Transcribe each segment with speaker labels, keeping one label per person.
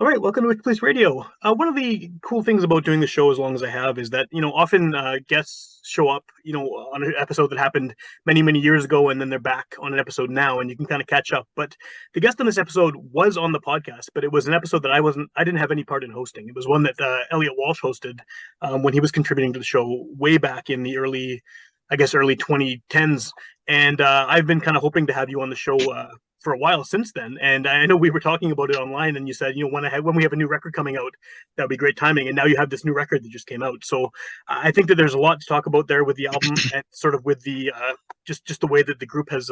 Speaker 1: All right, welcome to Witchpolice Radio. One of the cool things about doing the show as long as I have is that, often guests show up, on an episode that happened many, many years ago, and then they're back on an episode now, and you can kind of catch up. But the guest on this episode was on the podcast, but it was an episode that I didn't have any part in hosting. It was one that Elliot Walsh hosted when he was contributing to the show way back in the early 2010s. And I've been kind of hoping to have you on the show for a while since then. And I know we were talking about it online, and you said, when we have a new record coming out, that'd be great timing. And now you have this new record that just came out. So I think that there's a lot to talk about there with the album and sort of with the just the way that the group has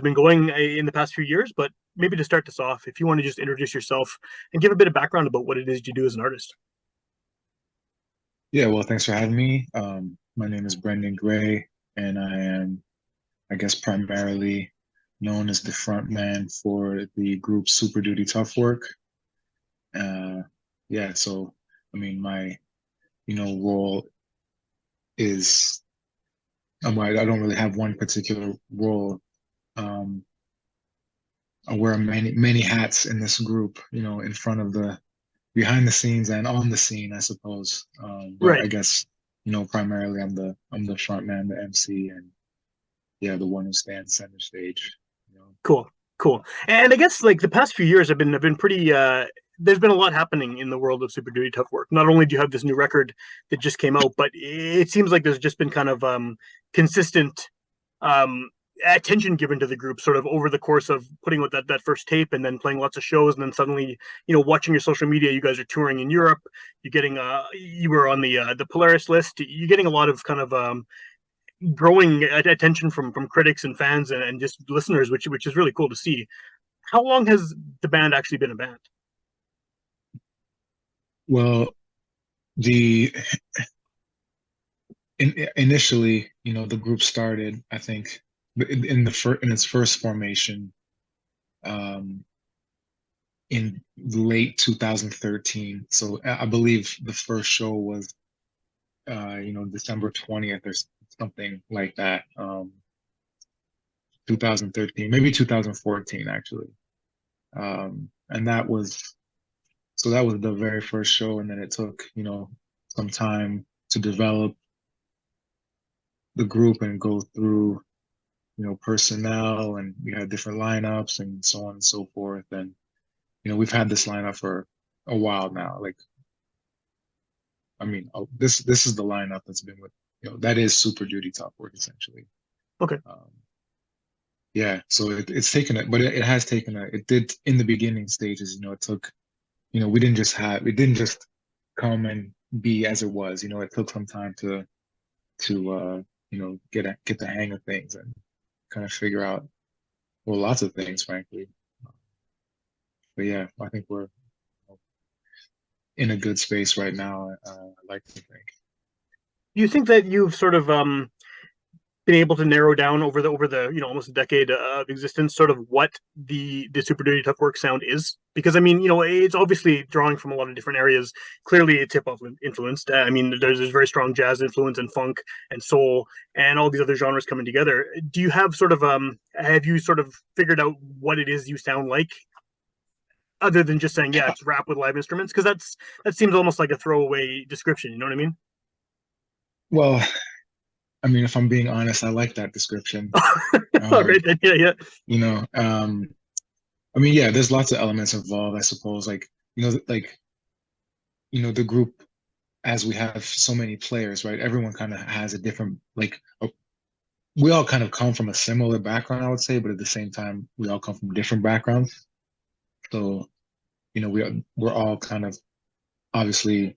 Speaker 1: been going in the past few years. But maybe to start this off, if you want to just introduce yourself and give a bit of background about what it is you do as an artist.
Speaker 2: Yeah, well, thanks for having me. My name is Brendan Gray, and I am, I guess, primarily known as the frontman for the group Super Duty Tough Work. Yeah, so I mean, my role is I don't really have one particular role. Um, I wear many hats in this group, in front of the behind the scenes and on the scene, I suppose. But I
Speaker 1: Right.
Speaker 2: guess, primarily I'm the front man, the MC, and yeah, the one who stands center stage. You know.
Speaker 1: Cool. Cool. And I guess like the past few years have been pretty there's been a lot happening in the world of Super Duty Tough Work. Not only do you have this new record that just came out, but it seems like there's just been kind of consistent um attention given to the group sort of over the course of putting out that first tape and then playing lots of shows, and then suddenly, watching your social media, you guys are touring in Europe. You're getting you were on the Polaris list. You're getting a lot of kind of growing attention from critics and fans and just listeners, which is really cool to see. How long has the band actually been a band?
Speaker 2: Well, the initially, the group started, I think, in its first formation, um, in late 2013. So I believe the first show was, December 20th or something like that. 2013, maybe 2014 actually. And that was the very first show, and then it took, some time to develop the group and go through, personnel, and we had different lineups and so on and so forth. And, we've had this lineup for a while now. Like, I mean, this is the lineup that's been with, that is Super Duty Top Work essentially.
Speaker 1: Okay.
Speaker 2: Um, yeah, so it's taken it, but it has taken it did in the beginning stages, it took, it didn't just come and be as it was. It took some time to get the hang of things and kind of figure out, well, lots of things, frankly. But yeah, I think we're in a good space right now. I like to think.
Speaker 1: Do you think that you've sort of been able to narrow down over the almost a decade of existence sort of what the Super Duty Tough Work sound is? Because I mean, it's obviously drawing from a lot of different areas. Clearly it's hip hop influenced. I mean, there's very strong jazz influence and funk and soul and all these other genres coming together. Do you have sort of have you sort of figured out what it is you sound like, other than just saying, yeah, it's rap with live instruments? Because that seems almost like a throwaway description. You know what I mean?
Speaker 2: Well, I mean, if I'm being honest, I like that description.
Speaker 1: All right,
Speaker 2: Um,
Speaker 1: then, yeah, yeah,
Speaker 2: you know, I mean, yeah, there's lots of elements involved, I suppose. Like, like, the group, as we have so many players, right? Everyone kind of has a different, like, we all kind of come from a similar background, I would say, but at the same time, we all come from different backgrounds. So, we're all kind of, obviously,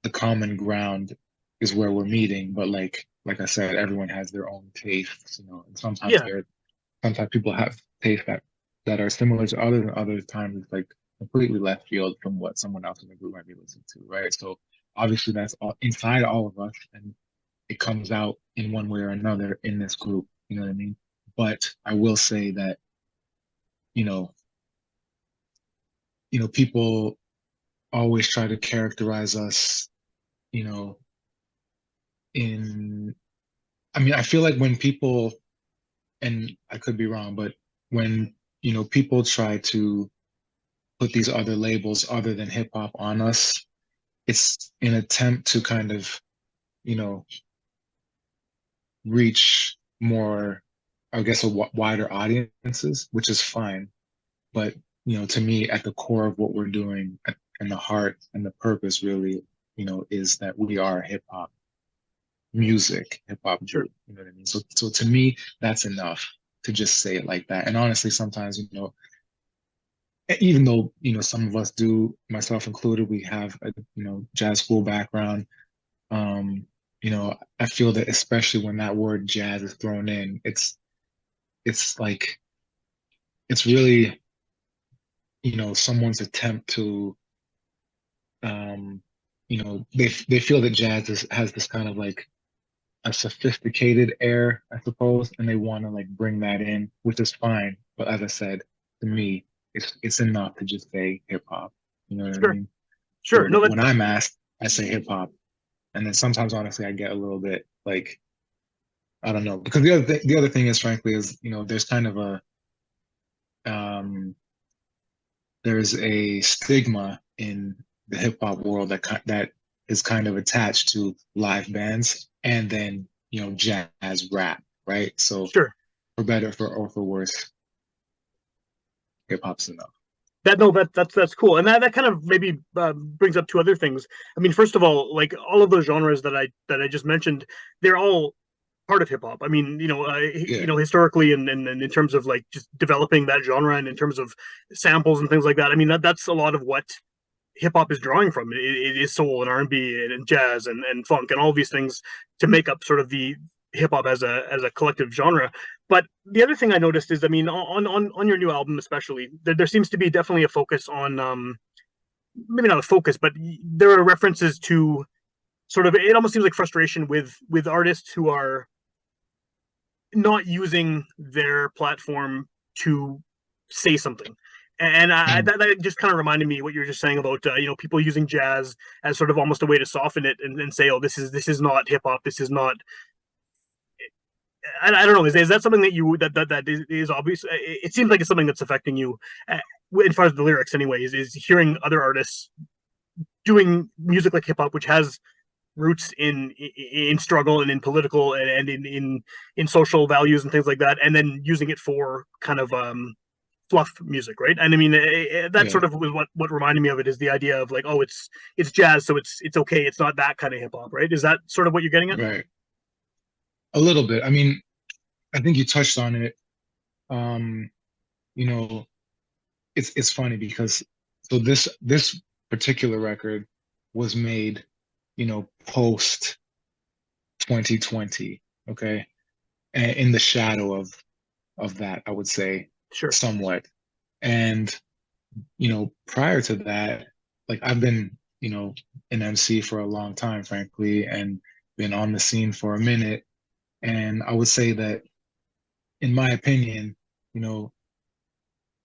Speaker 2: the common ground is where we're meeting, but like I said, everyone has their own tastes, and
Speaker 1: yeah.
Speaker 2: sometimes people have tastes that are similar to others, and other times it's like completely left field from what someone else in the group might be listening to, right? So obviously that's all inside all of us, and it comes out in one way or another in this group. You know what I mean? But I will say that, you know, people always try to characterize us, you know, in I mean, I feel like when people, and I could be wrong, but when, people try to put these other labels other than hip hop on us, it's an attempt to kind of, you know, reach more, I guess, wider audiences, which is fine. But, to me, at the core of what we're doing and the heart and the purpose really, is that we are hip hop music, hip hop
Speaker 1: Sure.
Speaker 2: group. You know what I mean? So to me, that's enough to just say it like that. And honestly, sometimes, even though, some of us do, myself included, we have a, jazz school background. Um, I feel that especially when that word jazz is thrown in, it's like it's really, someone's attempt to they feel that has this kind of like a sophisticated air, I suppose, and they want to like bring that in, which is fine. But as I said, to me, it's enough to just say hip hop. You know what I
Speaker 1: Sure.
Speaker 2: mean? So
Speaker 1: Sure. No, that
Speaker 2: when I'm asked, I say hip hop, and then sometimes, honestly, I get a little bit like I don't know, because the other thing is, frankly, is there's kind of a um, there's a stigma in the hip hop world that is kind of attached to live bands and then jazz rap, right? So
Speaker 1: sure.
Speaker 2: for better or for worse, hip hop's enough.
Speaker 1: That's cool, and that kind of maybe brings up two other things. I mean, first of all, like all of those genres that I just mentioned, they're all part of hip hop. I mean,
Speaker 2: Yeah,
Speaker 1: historically, and in terms of like just developing that genre, and in terms of samples and things like that. I mean, that's a lot of what hip hop is drawing from. It is soul and R&B and jazz and funk and all these things to make up sort of the hip hop as a collective genre. But the other thing I noticed is, I mean, on your new album especially, there seems to be definitely a focus on maybe not a focus, but there are references to sort of, it almost seems like frustration with artists who are not using their platform to say something. And
Speaker 2: mm,
Speaker 1: that just kind of reminded me what you were just saying about people using jazz as sort of almost a way to soften it and say, oh, this is not hip hop, this is not. I don't know. Is that something that you that is obvious? It seems like it's something that's affecting you, as far as the lyrics, anyways. Is hearing other artists doing music like hip hop, which has roots in struggle and in political and in social values and things like that, and then using it for kind of fluff music, right? And I mean, that
Speaker 2: yeah,
Speaker 1: sort of was what reminded me of it, is the idea of like, oh, it's jazz, so it's okay, it's not that kind of hip hop, right? Is that sort of what you're getting at?
Speaker 2: right. A little bit. I mean, I think you touched on it. Um, you know, it's funny because so this particular record was made, post 2020, okay? And in the shadow of that, I would say
Speaker 1: Sure.
Speaker 2: somewhat. And prior to that, like I've been, an MC for a long time, frankly, and been on the scene for a minute. And I would say that, in my opinion, you know,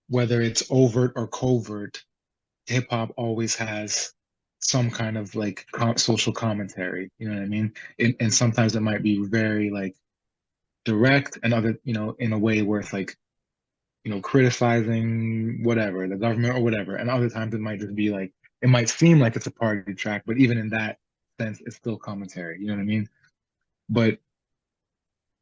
Speaker 2: whether it's overt or covert, hip hop always has some kind of like social commentary. You know what I mean? And sometimes it might be very like direct, and other, in a way where it's like, criticizing whatever, the government or whatever. And other times it might just be like, it might seem like it's a party track, but even in that sense, it's still commentary. You know what I mean? But,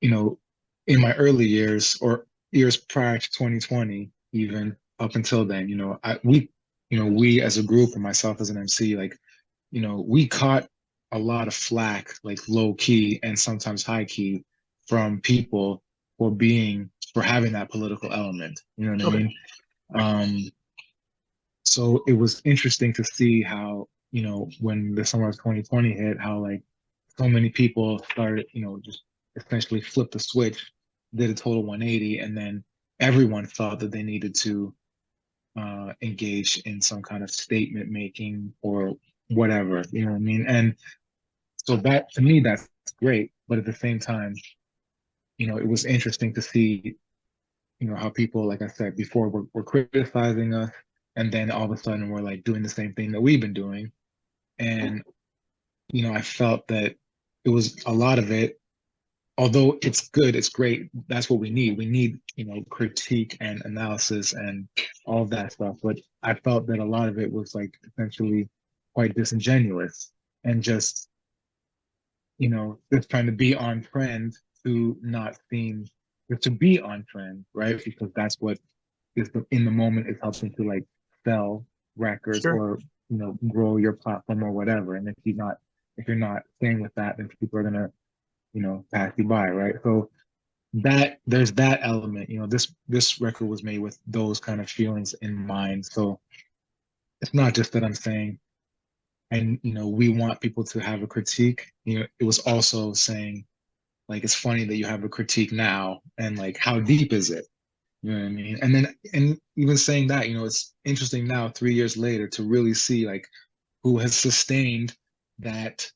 Speaker 2: you know, in my early years or years prior to 2020, even up until then, we as a group and myself as an MC, like, we caught a lot of flack, like low key and sometimes high key, from people for having that political element. You know what I
Speaker 1: Okay.
Speaker 2: mean? Um, so it was interesting to see how, when the summer of 2020 hit, how like so many people started, just essentially flip the switch, did a total 180, and then everyone thought that they needed to engage in some kind of statement making or whatever, you know what I mean? And so that, to me, that's great. But at the same time, it was interesting to see, how people, like I said before, were criticizing us, and then all of a sudden we're like doing the same thing that we've been doing. And, I felt that it was a lot of it, although it's good, it's great. That's what we need. We need, critique and analysis and all that stuff. But I felt that a lot of it was like essentially quite disingenuous and just trying to be on trend to not seem to be on trend, right? Because that's what in the moment is helping to like sell records
Speaker 1: Sure.
Speaker 2: or grow your platform or whatever. And if you're not staying with that, then people are gonna pass you by, right? So that there's that element. This record was made with those kind of feelings in mind. So it's not just that I'm saying, and we want people to have a critique. It was also saying like it's funny that you have a critique now, and like how deep is it? You know what I mean? And even saying that, it's interesting now, 3 years later, to really see like who has sustained that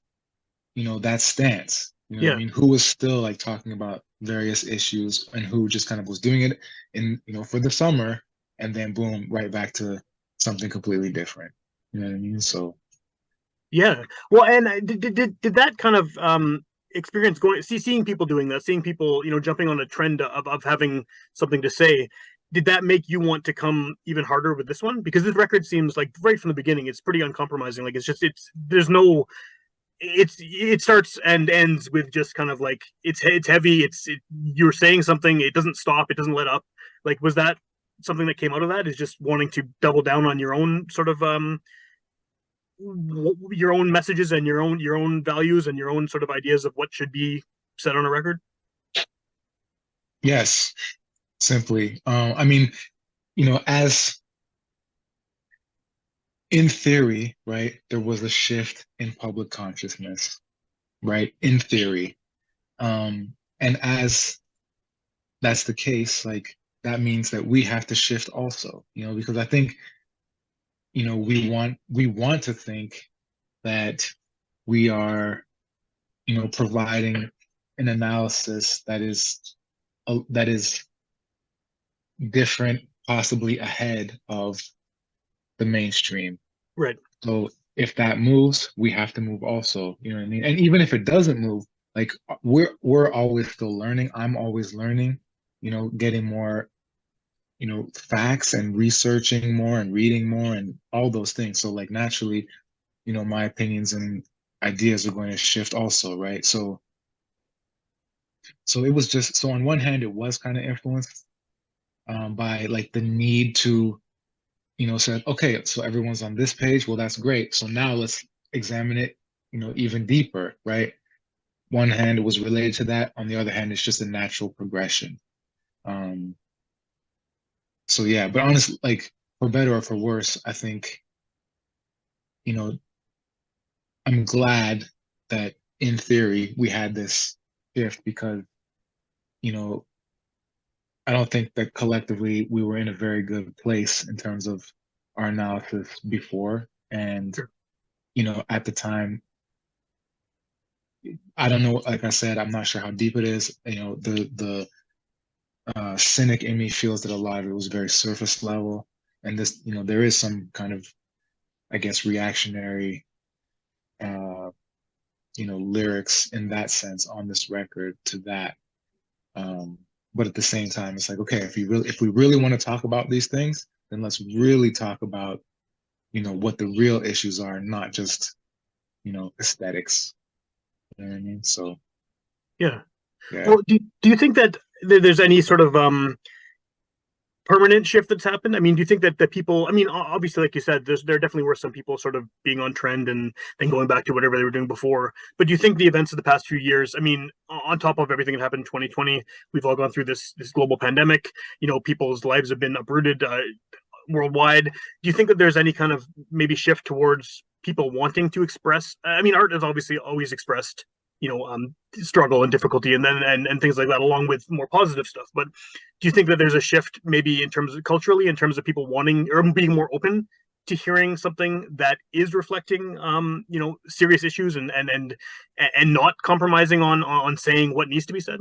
Speaker 2: that stance. You know what I
Speaker 1: Yeah.
Speaker 2: mean? Who was still like talking about various issues and who just kind of was doing it in, for the summer and then boom, right back to something completely different. You know what I mean? So
Speaker 1: Yeah. Well, and did that kind of experience seeing people doing that, seeing people, jumping on a trend of having something to say, did that make you want to come even harder with this one? Because this record seems like right from the beginning, it's pretty uncompromising. Like it's there's no it starts and ends with just kind of like it's heavy. You're saying something, it doesn't stop, it doesn't let up. Like was that something that came out of that? Is just wanting to double down on your own sort of your own messages and your own values and your own sort of ideas of what should be said on a record?
Speaker 2: yes, simply. I mean, as in theory, right, there was a shift in public consciousness, right? In theory. And as that's the case, like that means that we have to shift also, because I think, we want to think that we are, providing an analysis that is different, possibly ahead of the mainstream.
Speaker 1: Right.
Speaker 2: So if that moves, we have to move also. You know what I mean? And even if it doesn't move, like we're always still learning. I'm always learning, getting more, facts and researching more and reading more and all those things. So like naturally, my opinions and ideas are going to shift also, right? So it was just so on one hand, it was kind of influenced by like the need to said, okay, so everyone's on this page. Well, that's great. So now let's examine it, even deeper, right? One hand, it was related to that. On the other hand, it's just a natural progression. Um, so yeah, but honestly, like for better or for worse, I think, you know, I'm glad that in theory we had this shift because, you know, I don't think that collectively we were in a very good place in terms of our analysis before. And,
Speaker 1: Sure.
Speaker 2: at the time, I don't know. Like I said, I'm not sure how deep it is. The cynic in me feels that a lot of it was very surface level, and this, there is some kind of, I guess, reactionary, uh, lyrics in that sense on this record to that. Um, but at the same time, it's like, okay, if we really want to talk about these things, then let's really talk about, what the real issues are, not just, aesthetics. You know what I mean? So
Speaker 1: Yeah.
Speaker 2: yeah.
Speaker 1: Well, do you think that there's any sort of permanent shift that's happened? I mean, do you think that the people, I mean, obviously, like you said, there definitely were some people sort of being on trend and then going back to whatever they were doing before. But do you think the events of the past few years, I mean, on top of everything that happened in 2020, we've all gone through this global pandemic. People's lives have been uprooted worldwide. Do you think that there's any kind of maybe shift towards people wanting to express? I mean, art has obviously always expressed, struggle and difficulty, and then and things like that, along with more positive stuff. But do you think that there's a shift, maybe in terms of culturally, in terms of people wanting or being more open to hearing something that is reflecting, serious issues and not compromising on saying what needs to be said?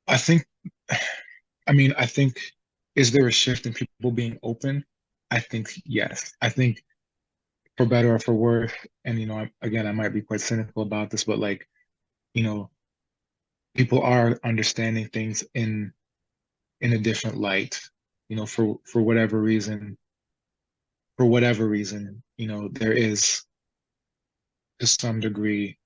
Speaker 2: I think, I think, is there a shift in people being open? I think yes. I think for better or for worse, and again, I might be quite cynical about this, but like you know, people are understanding things in a different light, for whatever reason, there is to some degree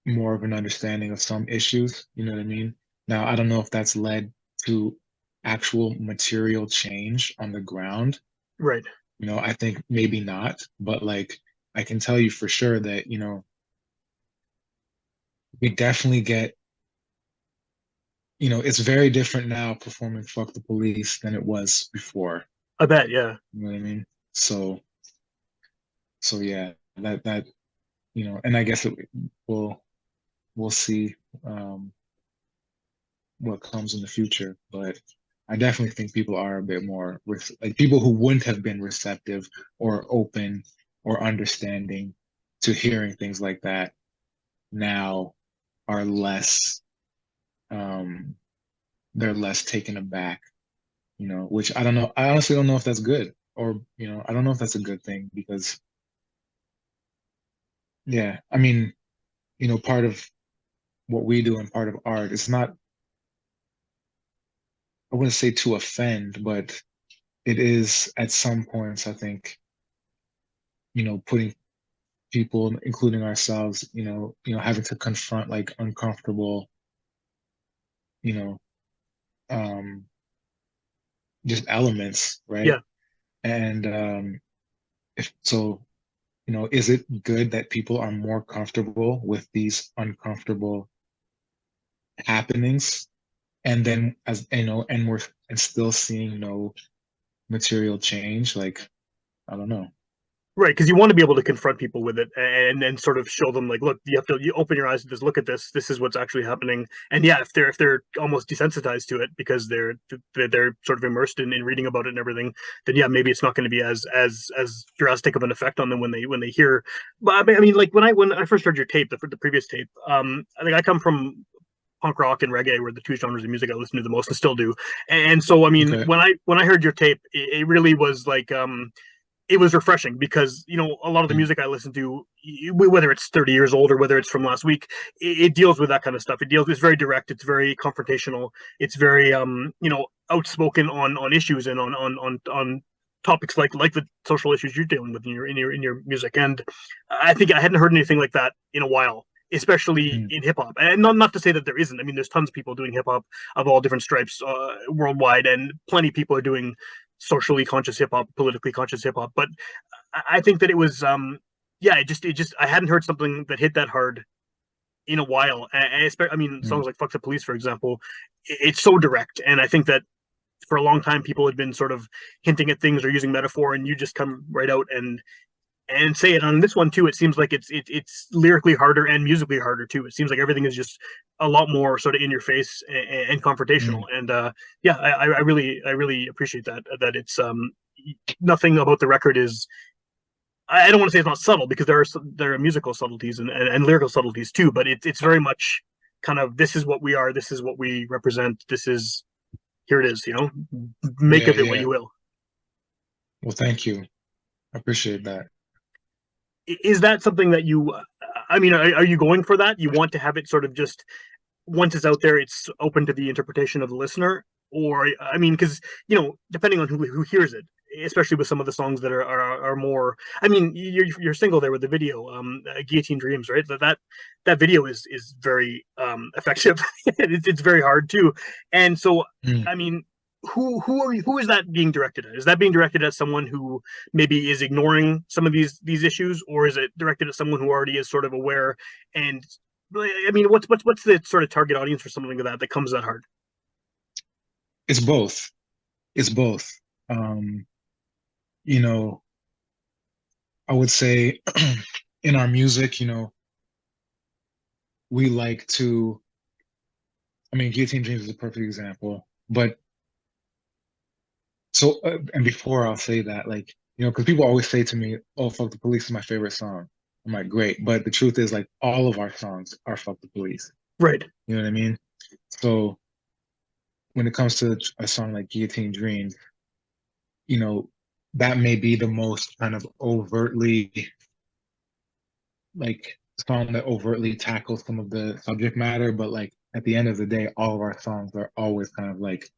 Speaker 2: more of an understanding of some issues, you know what I mean? Now, I don't know if that's led to actual material change on the ground.
Speaker 1: Right.
Speaker 2: I think maybe not, but like I can tell you for sure that, we definitely get, it's very different now performing Fuck the Police than it was before.
Speaker 1: I bet. Yeah.
Speaker 2: You know what I mean? So, so yeah, that, and I guess we'll we'll see um what comes in the future, but I definitely think people are a bit more like people who wouldn't have been receptive or open or understanding to hearing things like that now are less um they're less taken aback, which I don't know. I honestly don't know if that's good or, I don't know if that's a good thing because yeah, I mean, part of what we do and part of art is not, I wouldn't say to offend, but it is at some points, I think, putting people, including ourselves, having to confront like uncomfortable, you know, um, just elements, right?
Speaker 1: Yeah.
Speaker 2: And if so, is it good that people are more comfortable with these uncomfortable happenings? And then as and we're and still seeing no material change, like I don't know.
Speaker 1: Right, because you want to be able to confront people with it and sort of show them like, look, you open your eyes and just look at this. This is what's actually happening. And yeah, if they're almost desensitized to it because they're sort of immersed in reading about it and everything, then yeah, maybe it's not going to be as drastic of an effect on them when they hear. But I mean, like when I first heard your tape, the previous tape, I think I come from punk rock and reggae were the two genres of music I listened to the most and still do. And so I mean,
Speaker 2: Okay.
Speaker 1: when I heard your tape, it really was like it was refreshing because a lot of the
Speaker 2: Mm,
Speaker 1: music I listen to, whether it's 30 years old or whether it's from last week, it deals with that kind of stuff. It's very direct, it's very confrontational, it's very outspoken on issues and on topics like the social issues you're dealing with in your music. And I think I hadn't heard anything like that in a while, especially
Speaker 2: mm,
Speaker 1: in hip hop. And not to say that there isn't. I mean, there's tons of people doing hip hop of all different stripes worldwide, and plenty of people are doing socially conscious hip hop, politically conscious hip hop. But I think that it was, yeah, it just I hadn't heard something that hit that hard in a while. I mean,
Speaker 2: mm.
Speaker 1: songs like "Fuck the Police," for example, it's so direct, and I think that for a long time people had been sort of hinting at things or using metaphor, and you just come right out and say it. On this one too, it seems like it's lyrically harder and musically harder too. It seems like everything is just a lot more sort of in your face and confrontational.
Speaker 2: Mm.
Speaker 1: And yeah, I really appreciate that it's nothing about the record is. I don't want to say it's not subtle because there are musical subtleties and lyrical subtleties too, but it's very much kind of, this is what we are, this is what we represent, this is, here it is, make
Speaker 2: Yeah,
Speaker 1: of it what
Speaker 2: yeah.
Speaker 1: you will.
Speaker 2: Well, thank you. I appreciate that.
Speaker 1: Is that something that you, I mean, are you going for that? You want to have it sort of just, once it's out there, it's open to the interpretation of the listener? Or, I mean, because, depending on who hears it, especially with some of the songs that are more, I mean, your single there with the video, Guillotine Dreams, right? That video is very effective. It's very hard too. And so,
Speaker 2: Mm.
Speaker 1: I mean, who is that being directed at? Is that being directed at someone who maybe is ignoring some of these issues, or is it directed at someone who already is sort of aware? And I mean, what's the sort of target audience for something like that comes that hard?
Speaker 2: It's both. It's both. Um, you know, I would say in our music, we like to, I mean, Guillotine Dreams is a perfect example, but so, and before I'll say that, like, because people always say to me, "Oh, Fuck the Police is my favorite song." I'm like, great, but the truth is, like, all of our songs are Fuck the Police.
Speaker 1: Right.
Speaker 2: You know what I mean? So when it comes to a song like Guillotine Dreams, you know, that may be the most kind of overtly like song that overtly tackles some of the subject matter, but like at the end of the day, all of our songs are always kind of like,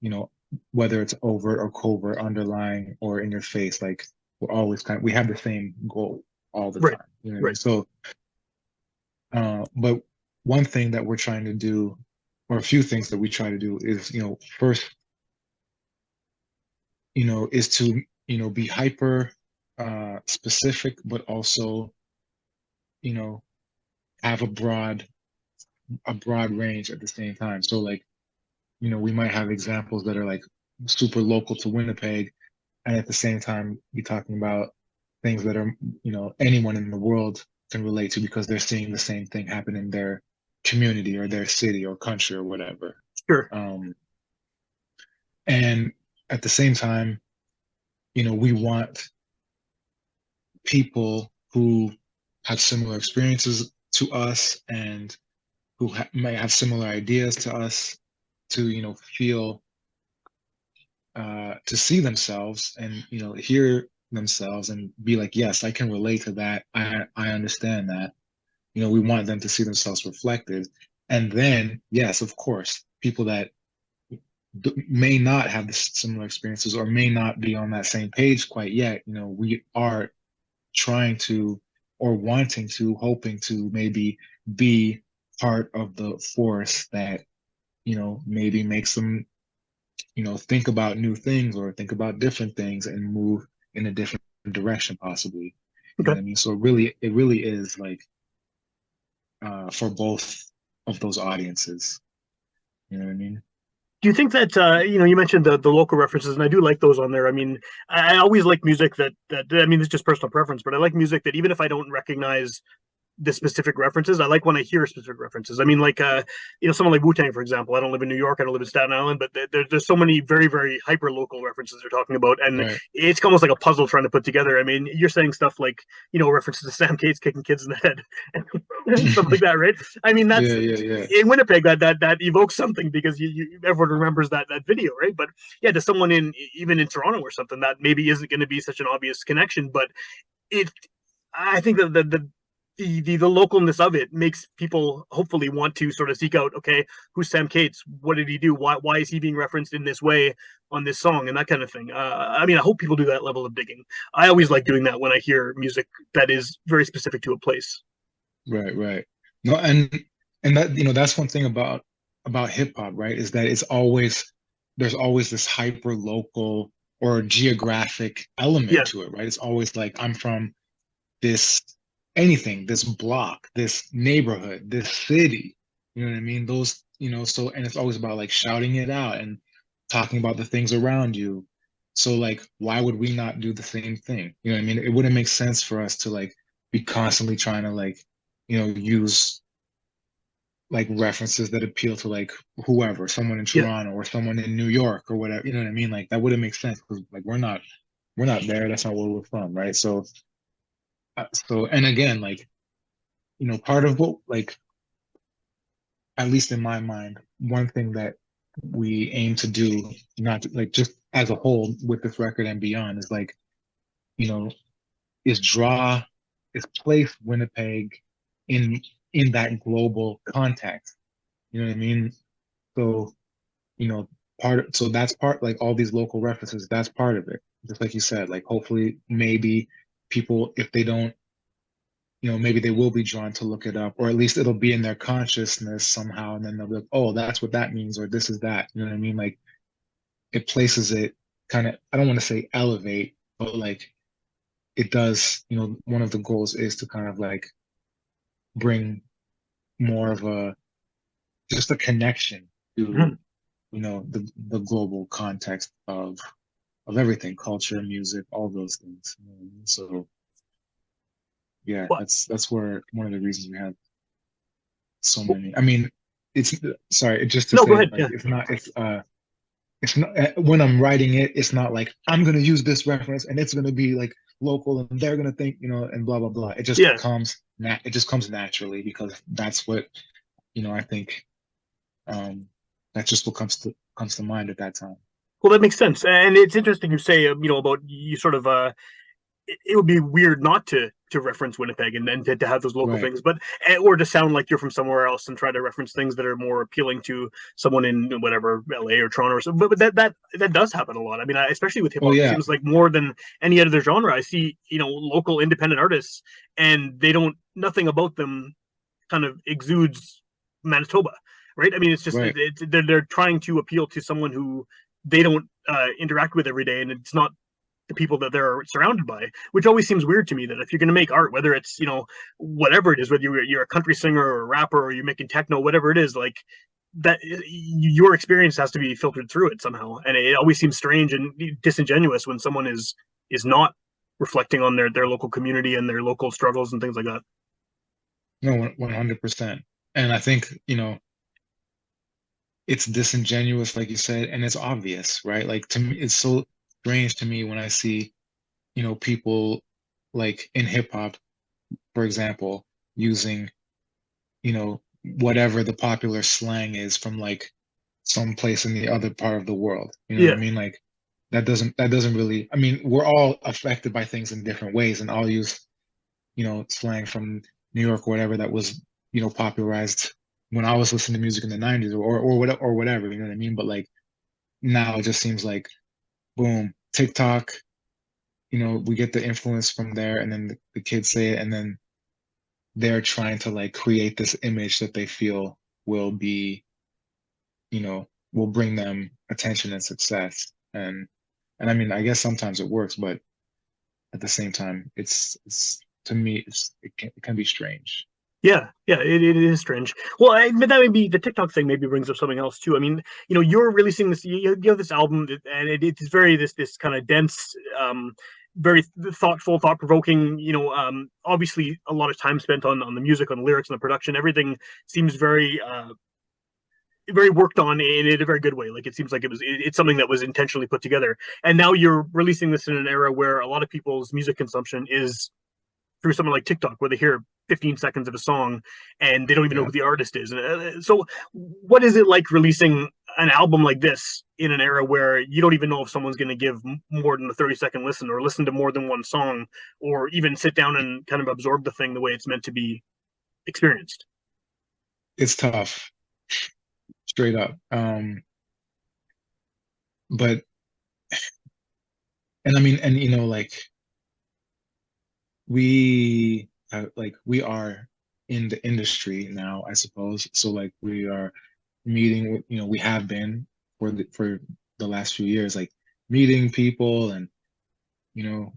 Speaker 2: you know, whether it's overt or covert, underlying or in your face, like we're always kind of, we have the same goal all the
Speaker 1: Right.
Speaker 2: time. You know what I mean?
Speaker 1: Right.
Speaker 2: So, but one thing that we're trying to do, or a few things that we try to do is, first, is to, be hyper specific, but also, you know, have a broad range at the same time. So like, we might have examples that are like super local to Winnipeg, and at the same time be talking about things that are, anyone in the world can relate to because they're seeing the same thing happen in their community or their city or country or whatever.
Speaker 1: Sure.
Speaker 2: And at the same time, we want people who have similar experiences to us and who may have similar ideas to us to, feel to see themselves and hear themselves and be like, yes, I can relate to that. I understand that. We want them to see themselves reflected. And then, yes, of course, people that may not have the similar experiences or may not be on that same page quite yet, we are trying to or wanting to, hoping to maybe be part of the force that, maybe makes them, think about new things or think about different things and move in a different direction, possibly. You know
Speaker 1: Okay.
Speaker 2: what I mean? So it really is like for both of those audiences. You know what I mean?
Speaker 1: Do you think that you mentioned the local references, and I do like those on there. I mean, I always like music that I mean, it's just personal preference, but I like music that even if I don't recognize the specific references. I like when I hear specific references. I mean, like someone like Wu Tang, for example. I don't live in New York. I don't live in Staten Island, but there's so many very very hyper local references they're talking about, and
Speaker 2: Right.
Speaker 1: it's almost like a puzzle trying to put together. I mean, you're saying stuff like references to Sam Cates kicking kids in the head and stuff like that, right? I mean, that's
Speaker 2: Yeah, yeah, yeah.
Speaker 1: in Winnipeg that evokes something because everyone remembers that video, right? But yeah, to someone in even in Toronto or something that maybe isn't going to be such an obvious connection, but it I think that the localness of it makes people hopefully want to sort of seek out, okay, who's Sam Cates? What did he do? Why is he being referenced in this way on this song and that kind of thing? I mean, I hope people do that level of digging. I always like doing that when I hear music that is very specific to a place.
Speaker 2: Right, right. No, and that that's one thing about hip hop, right? Is that there's always this hyper local or geographic element
Speaker 1: Yeah,
Speaker 2: to it, right? It's always like I'm from this anything, this block, this neighborhood, this city. You know what I mean? Those, so and it's always about like shouting it out and talking about the things around you. So like why would we not do the same thing? You know what I mean? It wouldn't make sense for us to like be constantly trying to like, use like references that appeal to like whoever, someone in
Speaker 1: yeah.
Speaker 2: Toronto or someone in New York or whatever. You know what I mean? Like that wouldn't make sense because like we're not there. That's not where we're from, right? So and again, like part of what like at least in my mind, one thing that we aim to do, not like just as a whole with this record and beyond, is like you know is place Winnipeg in that global context. You know what I mean? So so that's part like all these local references. That's part of it. Just like you said, like hopefully maybe people if they don't maybe they will be drawn to look it up, or at least it'll be in their consciousness somehow, and then they'll be like, oh, that's what that means, or this is that. You know what I mean? Like it places it kind of, I don't want to say elevate, but like it does, one of the goals is to kind of like bring more of a just a connection to,
Speaker 1: Mhm.
Speaker 2: the global context of everything, culture, music, all those things. So yeah,
Speaker 1: But
Speaker 2: that's where one of the reasons we have so many. I mean, it's sorry, just to
Speaker 1: no, go
Speaker 2: say,
Speaker 1: ahead.
Speaker 2: like,
Speaker 1: Yeah,
Speaker 2: it's not when I'm writing it, it's not like I'm gonna use this reference and it's gonna be like local and they're gonna think, and blah blah blah.
Speaker 1: yeah.
Speaker 2: It just comes naturally because that's what I think. Um, that's just what comes to mind at that time.
Speaker 1: Well, that makes sense, and it's interesting you say, about you sort of it would be weird not to to reference Winnipeg and then to have those local
Speaker 2: Right.
Speaker 1: things, but or to sound like you're from somewhere else and try to reference things that are more appealing to someone in whatever LA or Toronto or something. But that does happen a lot. I mean, especially with hip
Speaker 2: Oh
Speaker 1: hop, it
Speaker 2: yeah.
Speaker 1: seems like more than any other genre. I see, local independent artists, and they don't nothing about them kind of exudes Manitoba, right? I mean, it's just
Speaker 2: Right.
Speaker 1: they're trying to appeal to someone who they don't interact with every day, and it's not the people that they're surrounded by, which always seems weird to me. That if you're going to make art, whether it's whatever it is, whether you're a country singer or a rapper or you're making techno, whatever it is, like that, your experience has to be filtered through it somehow, and it always seems strange and disingenuous when someone is not reflecting on their local community and their local struggles and things like that.
Speaker 2: No, 100%. And I think, it's disingenuous, like you said, and it's obvious, right? Like to me, it's so strange to me when I see, people like in hip hop, for example, using, whatever the popular slang is from like some place in the other part of the world. You know what I
Speaker 1: Yeah,
Speaker 2: mean? Like that doesn't really, I mean, we're all affected by things in different ways, and I'll use, slang from New York or whatever that was, popularized when I was listening to music in the 90s or whatever, you know what I mean? But like now it just seems like boom, TikTok, we get the influence from there, and then the kids say it, and then they're trying to like create this image that they feel will be, will bring them attention and success. And I mean, I guess sometimes it works, but at the same time, it's to me, it can be strange.
Speaker 1: yeah, it is strange. Well, but that maybe the TikTok thing maybe brings up something else too. I mean, you're releasing this, you have this album, and it's very this kind of dense, very thoughtful, thought provoking. Obviously a lot of time spent on the music, on the lyrics, and the production. Everything seems very worked on in a very good way. Like it seems like it's something that was intentionally put together. And now you're releasing this in an era where a lot of people's music consumption is through something like TikTok, where they hear 15 seconds of a song and they don't even know
Speaker 2: Yeah.
Speaker 1: who the artist is. So, what is it like releasing an album like this in an era where you don't even know if someone's going to give more than a 30-second listen or listen to more than one song or even sit down and kind of absorb the thing the way it's meant to be experienced?
Speaker 2: It's tough, straight up. But and I mean, and like we are in the industry now, I suppose. So like we are meeting with, we have been for the last few years, like meeting people and, you know,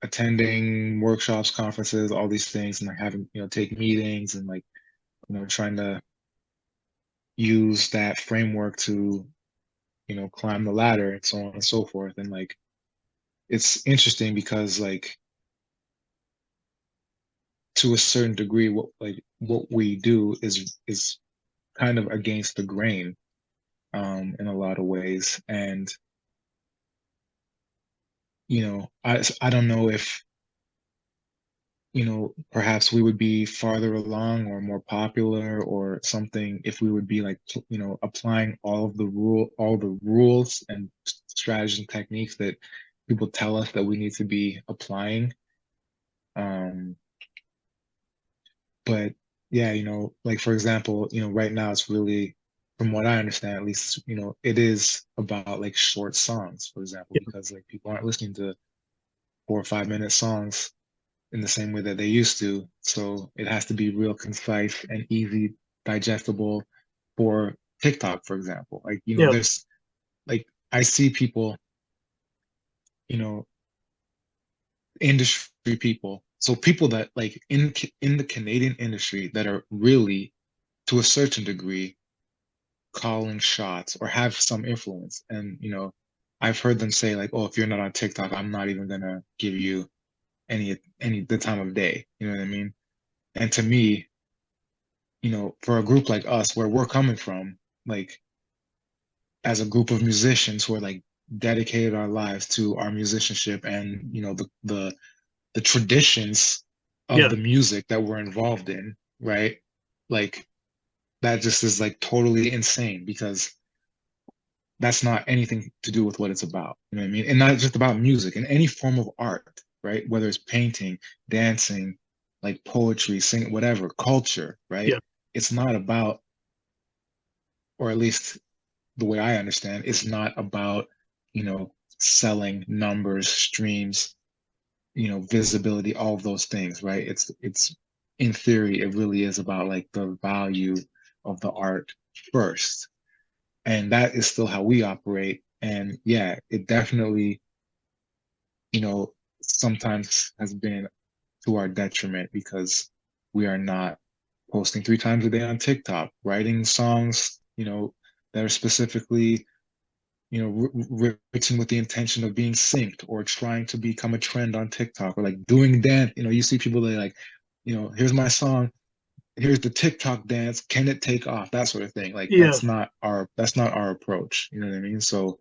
Speaker 2: attending workshops, conferences, all these things, and like having, take meetings and like, trying to use that framework to, climb the ladder and so on and so forth. And like it's interesting because like to a certain degree what we do is kind of against the grain in a lot of ways. And I don't know if perhaps we would be farther along or more popular or something if we would be like applying all the rules and strategies and techniques that people tell us that we need to be applying. um but yeah, like for example, right now it's really, from what I understand at least, it is about like short songs, for example,
Speaker 1: Yeah,
Speaker 2: because like people aren't listening to 4 or 5 minute songs in the same way that they used to. So it has to be real concise and easy, digestible for TikTok, for example. Like,
Speaker 1: yeah,
Speaker 2: there's like I see people, you know, industry people. So people that like in the Canadian industry that are really to a certain degree calling shots or have some influence. And I've heard them say like, "Oh, if you're not on TikTok, I'm not even gonna give you any the time of day." You know what I mean? And to me, for a group like us, where we're coming from, like as a group of musicians who are like dedicated our lives to our musicianship and the traditions of
Speaker 1: yeah.
Speaker 2: the music that we're involved in, right? Like that just is like totally insane because that's not anything to do with what it's about. You know what I mean? And not just about music, in any form of art, right? Whether it's painting, dancing, like poetry, singing, whatever, culture, right?
Speaker 1: Yeah.
Speaker 2: It's not about, or at least the way I understand, it's not about, selling numbers, streams, visibility, all of those things, right? It's in theory, it really is about like the value of the art first. And that is still how we operate. And yeah, it definitely, sometimes has been to our detriment because we are not posting 3 times a day on TikTok, writing songs, that are specifically, written with the intention of being synced or trying to become a trend on TikTok or like doing dance. You see people that like, here's my song, here's the TikTok dance, can it take off? That sort of thing. Like
Speaker 1: Yeah.
Speaker 2: that's not our approach. You know what I mean? So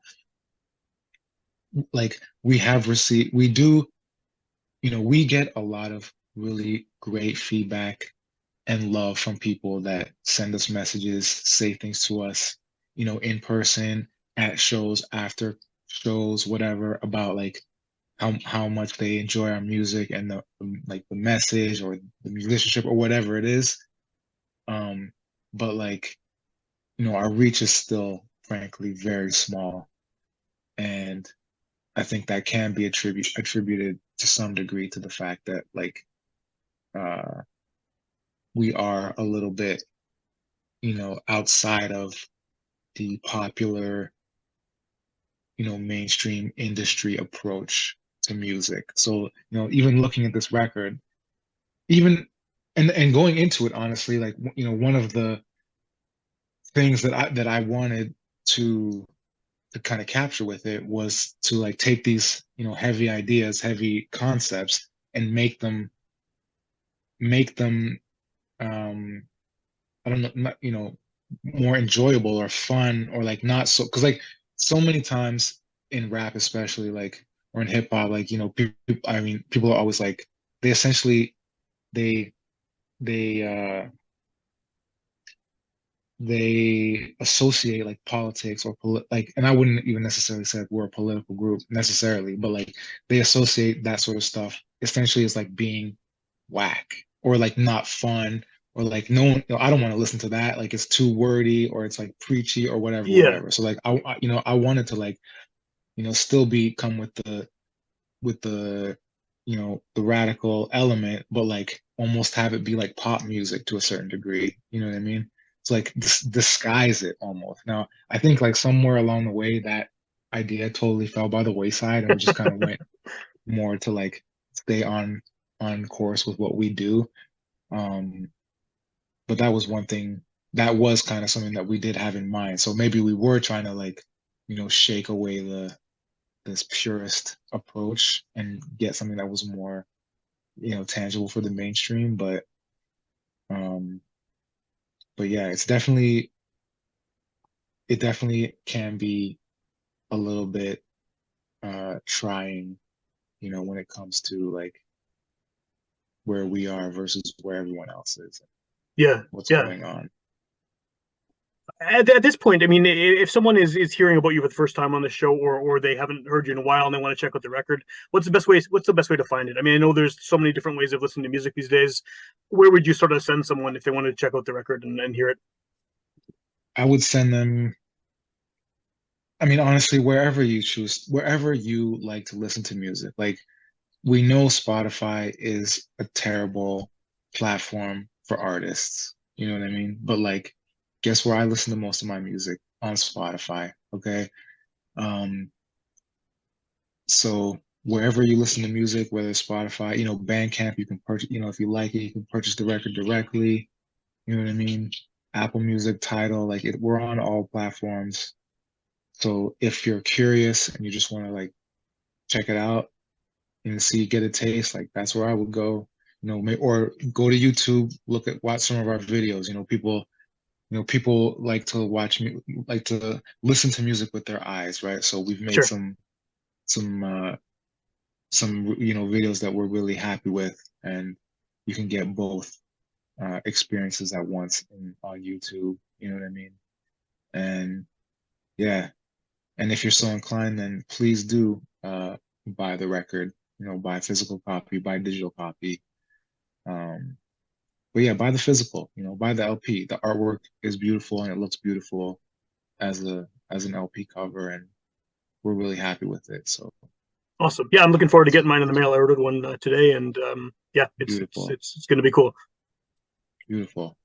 Speaker 2: like we do, we get a lot of really great feedback and love from people that send us messages, say things to us, in person, at shows, after shows, whatever, about like how much they enjoy our music and like the message or the musicianship or whatever it is. But like, our reach is still frankly very small. And I think that can be attributed to some degree to the fact that like uh we are a little bit, outside of the popular, mainstream industry approach to music. So, even looking at this record, even and going into it honestly, like one of the things that I wanted to to kind of capture with it was to like take these, heavy ideas, heavy concepts and make them um I don't know, not, more enjoyable or fun or like not so, because like so many times in rap, especially like or in hip hop, like people, I mean, people are always like they essentially they they they associate like politics or like, and I wouldn't even necessarily say like we're a political group necessarily, but like they associate that sort of stuff essentially as like being whack or like not fun or like no one, I don't want to listen to that. Like it's too wordy or it's like preachy or whatever,
Speaker 1: Yeah.
Speaker 2: whatever. So like I wanted to like, still be come with the the radical element, but like almost have it be like pop music to a certain degree. You know what I mean? It's like disguise it almost. Now, I think like somewhere along the way that idea totally fell by the wayside, and we just kind of went more to like stay on course with what we do. Um, but that was one thing that was kind of something that we did have in mind. So maybe we were trying to like, shake away this purist approach and get something that was more, tangible for the mainstream. Um, but yeah, it definitely can be a little bit trying, when it comes to like where we are versus where everyone else is,
Speaker 1: Yeah.
Speaker 2: what's
Speaker 1: Yeah.
Speaker 2: going on.
Speaker 1: At this point, I mean, if someone is hearing about you for the first time on the show, or they haven't heard you in a while and they want to check out the record, what's the best way? What's the best way to find it? I mean, I know there's so many different ways of listening to music these days. Where would you sort of send someone if they wanted to check out the record and hear it?
Speaker 2: I would send them, I mean, honestly, wherever you choose, wherever you like to listen to music. Like we know Spotify is a terrible platform for artists. You know what I mean? But like, guess where I listen to most of my music? On Spotify. Okay. Um, so wherever you listen to music, whether it's Spotify, Bandcamp, you can purchase, if you like it, you can purchase the record directly. You know what I mean? Apple Music, Tidal, like we're on all platforms. So if you're curious and you just want to like check it out and see, get a taste, like that's where I would go. Or go to YouTube, watch some of our videos. People like to like to listen to music with their eyes, right? So we've made
Speaker 1: Sure.
Speaker 2: some videos that we're really happy with, and you can get both experiences at once on YouTube. You know what I mean? And yeah, and if you're so inclined, then please do buy the record. buy a physical copy, buy a digital copy. But yeah, buy the physical, buy the LP. The artwork is beautiful and it looks beautiful as an LP cover, and we're really happy with it. So
Speaker 1: Awesome. Yeah, I'm looking forward to getting mine in the mail. I ordered one today, and yeah, it's
Speaker 2: beautiful,
Speaker 1: it's going to be cool.
Speaker 2: beautiful.